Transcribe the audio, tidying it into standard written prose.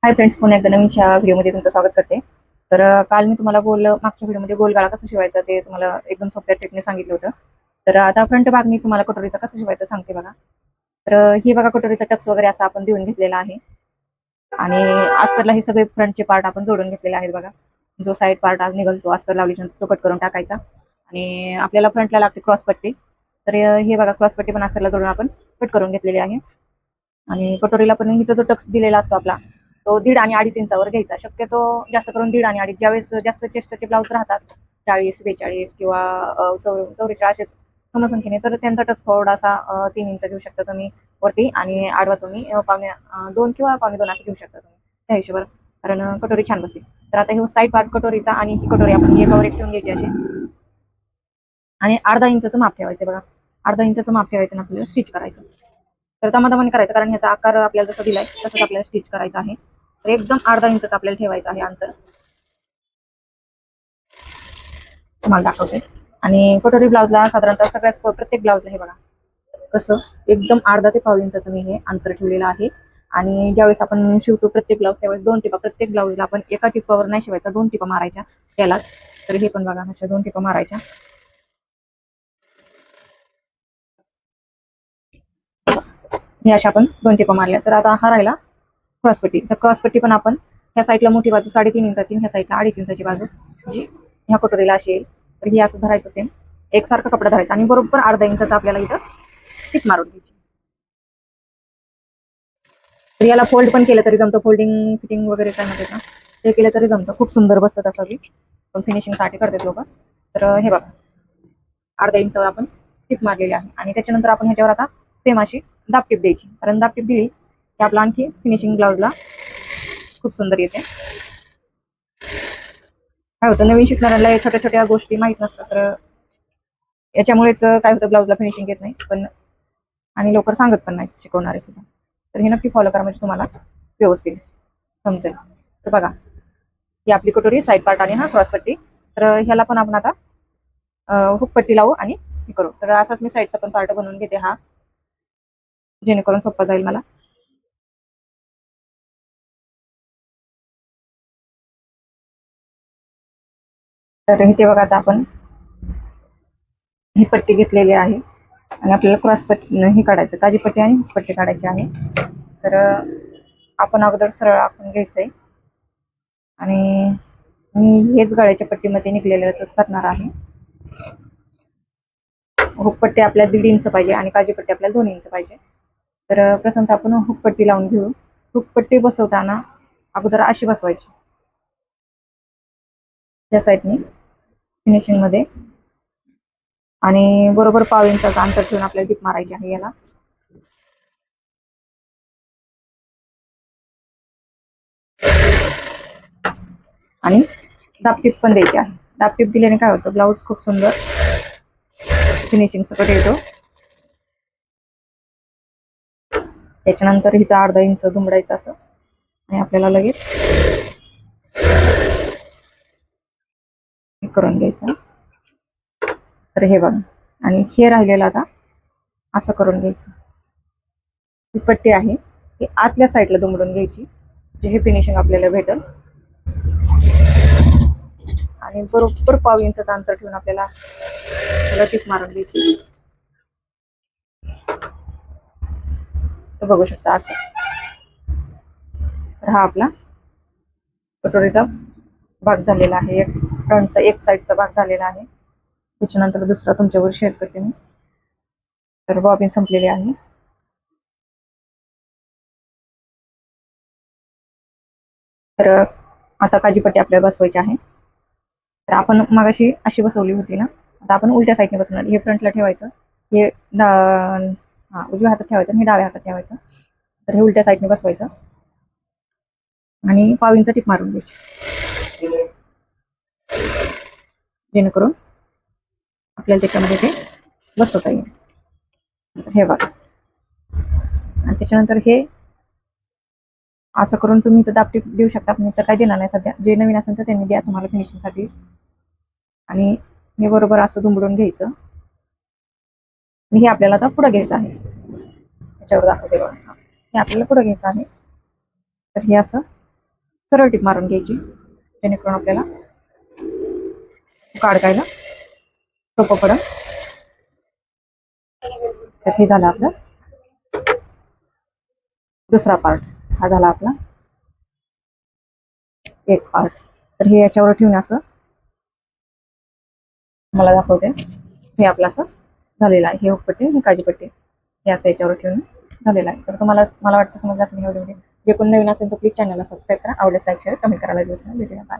Hi friends, पुन्हा एकदा नवीनच्या व्हिडिओमध्ये तुमचं स्वागत करते. तर काल मी तुम्हाला मागच्या व्हिडिओमध्ये गोलगळा कसा शिवायचा ते तुम्हाला एकदम सोप्या ट्रिकने सांगितलं होतं. तर आता फ्रंट भाग मी तुम्हाला कटोरीचा कसं शिवायचं सांगते बघा. तर ही बघा कटोरीचा टक्स वगैरे असा आपण देऊन घेतलेला आहे आणि अस्तरला हे सगळे फ्रंटचे पार्ट आपण जोडून घेतलेले आहेत बघा. जो साईड पार्ट आज निघाल तो अस्तर लावली तो कट करून टाकायचा आणि आपल्याला फ्रंटला लागते क्रॉस पट्टी. तर हे बघा क्रॉस पट्टी पण अस्तरला जोडून आपण कट करून घेतलेली आहे आणि कटोरीला पण इथं जो टक्स दिलेला असतो आपला तो 1.5 आणि 2.5 इंचावर घ्यायचा. शक्यतो जास्त करून 1.5 आणि 2.5 ज्यावेळेस जास्त चेस्टचे ब्लाऊज राहतात 40, 42 किंवा 44 असेच समसंख्येने तर त्यांचा टक्स थोडासा 3 इंच घेऊ शकता तुम्ही वरती आणि आडवा तुम्ही पावणे 2 किंवा पावणे 2 असं घेऊ शकता तुम्ही त्या हिशोबावर, कारण कटोरी छान बसते. तर आता हे साईड पार्ट कटोरीचा आणि ही कटोरी आपण एकावर एक ठेवून घ्यायची अशी आणि अर्धा इंचाचं माप ठेवायचं बघा. अर्धा इंचाचं माप ठेवायचं आणि आपल्याला स्टिच करायचं. तर दमादमाने करायचं, कारण ह्याचा आकार आपल्याला जसा दिलाय तसंच आपल्याला स्टिच करायचा आहे. तर एकदम अर्धा इंचच आपल्याला ठेवायचं आहे अंतर. तुम्हाला दाखवते. आणि कटोरी ब्लाउजला साधारणतः प्रत्येक ब्लाउजला हे बघा कसं एकदम अर्धा ते पाव इंचाचं मी हे अंतर ठेवलेलं आहे. आणि ज्यावेळेस आपण शिवतो प्रत्येक ब्लाउज त्यावेळेस 2 टिपा, प्रत्येक ब्लाउजला आपण एका टिपावर नाही शिवायचा, 2 टिपा मारायच्या त्यालाच. तर हे पण बघा अशा 2 टिपा मारायच्या. हे अशा आपण 2 टिपा मारल्या. तर आता हा राहिला क्रॉसपट्टी. तर क्रॉसपट्टी पण आपण ह्या साईडला मोठी बाजू 3.5 इंचाची, ह्या साईडला 2.5 इंचाची बाजू जी ह्या कटोरीला अशी येईल. तर ही असं धरायचं सेम एकसारखा कपडा धरायचा आणि बरोबर अर्धा इंचाचा आपल्याला इथं टिप मारून घ्यायची. तर याला फोल्ड पण केलं तरी जमतं, फोल्डिंग फिटिंग वगैरे काय म्हणतात ना ते केलं तरी जमतं. खूप सुंदर बसतं तसं बी, पण फिनिशिंगसाठी करतात लोक. तर हे बघा अर्धा इंचावर आपण टिप मारलेली आहे आणि त्याच्यानंतर आपण ह्याच्यावर आता सेम अशी दाब टिप द्यायची, कारण दाब टिप दिली की आपला आणखी फिनिशिंग ब्लाउजला खूप सुंदर येते. काय होतं नवीन शिकणाऱ्याला या छोट्या छोट्या गोष्टी माहित नसतात, तर याच्यामुळेच काय होतं ब्लाउजला फिनिशिंग येत नाही पण, आणि लवकर सांगत पण नाही शिकवणारे सुद्धा. तर हे नक्की फॉलो करा म्हणजे तुम्हाला व्यवस्थित समजेल. तर बघा ही आपली कटोरी साईड पार्ट आणि हा क्रॉस पट्टी. तर ह्याला पण आपण आता हुक पट्टी लावू आणि हे करू. तर असाच मी साईडचा पण पार्ट बनवून घेते हा, जेणेकरून सोपा जाईल मला. तर इथे बघा आता आपण ही पट्टी घेतलेली आहे आणि आपल्याला क्रॉस पट्टी हे काढायचं, काजी पट्टी आणि पट्टी काढायची आहे. तर आपण अगोदर सरळ आखून घ्यायचंय आणि मी हेच गळ्याच्या पट्टीमध्ये निघलेल्याच करणार आहे. हुकपट्टी आपल्याला 1.5 इंच पाहिजे आणि काजी पट्टी आपल्याला 2 इंच पाहिजे. तर प्रथमतः आपण हुकपट्टी लावून घेऊ. हुकपट्टी बसवताना अगोदर अशी बसवायची त्या साईडनी फिनिशिंग मध्ये आणि बरोबर पाव इंचाचा अंतर ठेवून आपल्याला टिप मारायची आहे याला. आणि दाबटीप पण द्यायची आहे. दाबटीप दिल्याने काय होतं ब्लाऊज खूप सुंदर फिनिशिंग सकट येतो. त्याच्यानंतर इथं अर्धा इंच दुमडायचं असं आणि आपल्याला लगेच करून घ्यायचं. तर हे बघा आणि हे राहिलेलं आता असं करून घ्यायचं. ही पट्टी आहे ती आतल्या साईडला दुमडून घ्यायची, जे हे फिनिशिंग आपल्याला भेटेल. आणि बरोबर पाव इंचाचं अंतर ठेवून आपल्याला त्याला टिप मारून घ्यायची. तर बघू शकता असं. तर हा आपला कटोरीचा भाग झालेला आहे, एक फ्रंटचा एक साईडचा भाग झालेला आहे. त्याच्यानंतर दुसरा तुमच्यावर शेअर करते मी. तर बॉबिन संपलेली आहे. तर आता काजीपट्टी आपल्याला बसवायची आहे. तर आपण मगाशी अशी बसवली होती ना, आता आपण उलट्या साईडने बसवणार. हे फ्रंटला ठेवायचं, हे उजव्या हातात ठेवायचं आणि हे डाव्या हातात ठेवायचं. तर हे उलट्या साईडने बसवायचं आणि पाव इंच टिप मारून घ्यायची, जेणेकरून आपल्याला त्याच्यामध्ये ते बसवता येईल. हे बघा आणि त्याच्यानंतर हे असं करून तुम्ही तर दाबटीप देऊ शकता, पण तर काही देणार नाही सध्या. जे नवीन असेल तर त्यांनी द्या तुम्हाला फिनिशिंगसाठी. आणि हे बरोबर असं दुमडून घ्यायचं आणि हे आपल्याला आता पुढे घ्यायचं आहे. त्याच्यावर दाखवते बघा, हे आपल्याला पुढे घ्यायचं आहे. तर हे असं सरळ टीप मारून घ्यायची, जेणेकरून आपल्याला काढायला सोपं पडेल. तर हे झालं आपलं दुसरा पार्ट. हा झाला आपला एक पार्ट. तर हे याच्यावर ठेवून असं मला दाखवते. हे आपलं असं झालेलं आहे. हे उपपट्टी, ही काजीपट्टी, हे असं याच्यावर ठेवून झालेलं आहे. तर तुम्हाला मला वाटतं समजलं असेल व्हिडिओमध्ये. जे कोणी नवीन असेल तर प्लीज चॅनलला सबस्क्राईब करा. आवडल्यास लाईक शेअर कमेंट करायला विसरू नका. बाय.